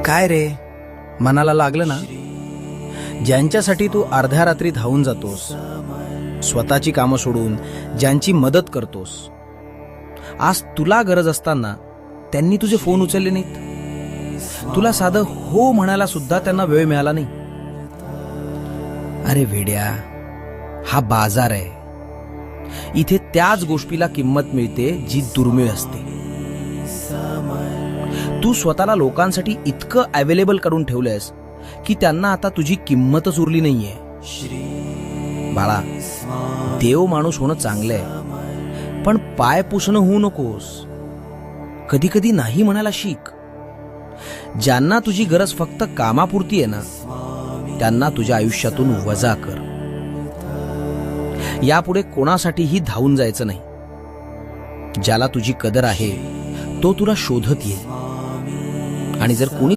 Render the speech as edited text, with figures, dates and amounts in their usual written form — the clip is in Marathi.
काय रे, मनाला लागलं ना? ज्यांच्यासाठी तू अर्ध्या रात्री धावून जातोस, स्वतःची कामं सोडून ज्यांची मदत करतोस, आज तुला गरज असताना त्यांनी तुझे फोन उचलले नाहीत. तुला साधं हो म्हणायला सुद्धा त्यांना वेळ मिळाला नाही. अरे वेड्या, हा बाजार आहे. इथे त्याच गोष्टीला किंमत मिळते जी दुर्मिळ असते. तू स्वतःला लोकांसाठी इतकं अवेलेबल करून ठेवलंयस की त्यांना आता तुझी किंमतच उरली नाहीये. बाळा, देव माणूस होणं चांगलं आहे, पण पाय पुसणं होऊ नकोस. कधी कधी नाही म्हणायला शिक. ज्यांना तुझी गरज फक्त कामापुरती आहे ना, त्यांना तुझ्या आयुष्यातून वजा कर. यापुढे कोणासाठीही धावून जायचं नाही. ज्याला तुझी कदर आहे तो तुला शोधत येईल. आणि जर कोणी